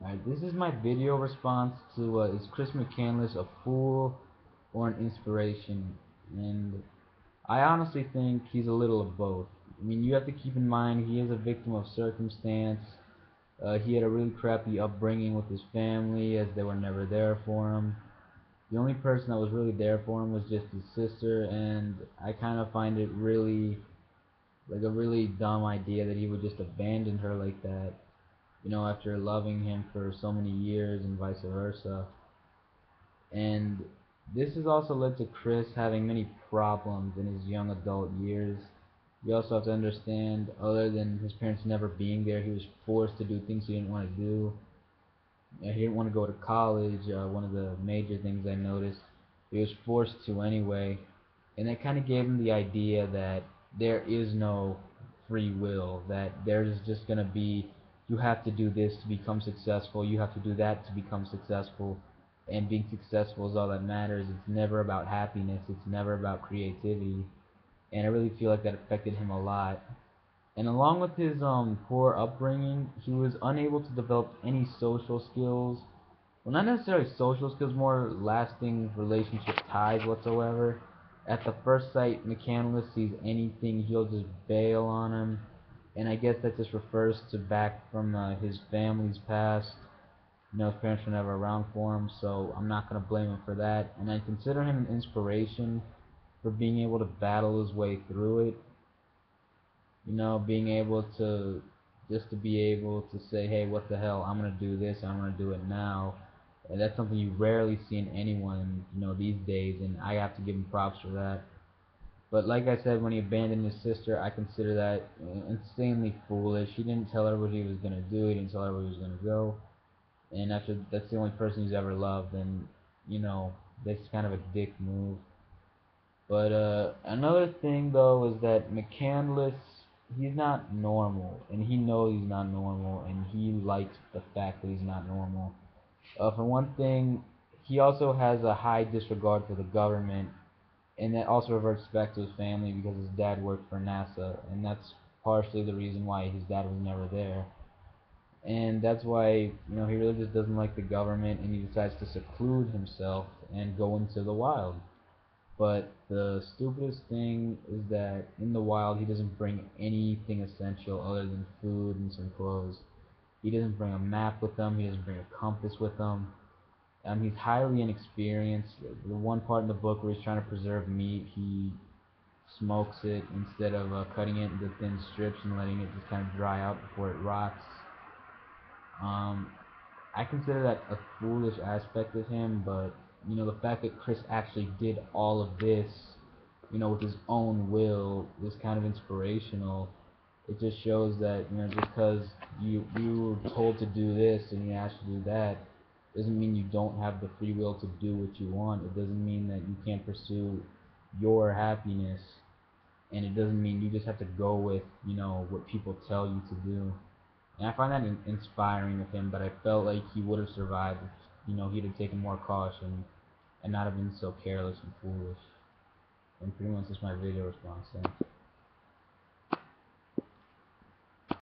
Alright, this is my video response to is Chris McCandless a fool or an inspiration? And I honestly think he's a little of both. I mean, you have to keep in mind he is a victim of circumstance. He had a really crappy upbringing with his family, as they were never there for him. The only person that was really there for him was just his sister, and I kind of find it really like a really dumb idea that he would just abandon her like that, after loving him for so many years and vice versa. And this has also led to Chris having many problems in his young adult years. You also have to understand, other than his parents never being there, he was forced to do things he didn't want to do. He didn't want to go to college, one of the major things I noticed. He was forced to anyway, and that kind of gave him the idea that there is no free will, that there's just going to be, you have to do this to become successful, you have to do that to become successful, and being successful is all that matters. It's never about happiness, it's never about creativity, and I really feel like that affected him a lot. And along with his poor upbringing, he was unable to develop any social skills. Well, not necessarily social skills, more lasting relationship ties whatsoever. At the first sight, McCandless sees anything, he'll just bail on him. And I guess that just refers to back from his family's past. His parents were never around for him, so I'm not going to blame him for that. And I consider him an inspiration for being able to battle his way through it, being able to just to be able to say, hey, what the hell, I'm gonna do this, I'm gonna do it now. And that's something you rarely see in anyone, these days, and I have to give him props for that. But like I said, when he abandoned his sister, I consider that insanely foolish. He didn't tell her what he was gonna do, he didn't tell her where he was gonna go. And after that's the only person he's ever loved, and that's kind of a dick move. But another thing though is that McCandless, he's not normal, and he knows he's not normal, and he likes the fact that he's not normal. For one thing, he also has a high disregard for the government, and that also reverts back to his family because his dad worked for NASA, and that's partially the reason why his dad was never there. And that's why, he really just doesn't like the government, and he decides to seclude himself and go into the wild. But the stupidest thing is that in the wild he doesn't bring anything essential other than food and some clothes. He doesn't bring a map with him, he doesn't bring a compass with him. He's highly inexperienced. The one part in the book where he's trying to preserve meat, he smokes it instead of cutting it into thin strips and letting it just kind of dry out before it rots. Um, I consider that a foolish aspect of him, but the fact that Chris actually did all of this, with his own will, is kind of inspirational. It just shows that just because you were told to do this and you asked to do that, doesn't mean you don't have the free will to do what you want. It doesn't mean that you can't pursue your happiness, and it doesn't mean you just have to go with what people tell you to do. And I find that inspiring of him, but I felt like he would have survived if, he'd have taken more caution and not have been so careless and foolish. And pretty much that's my video response. Thanks.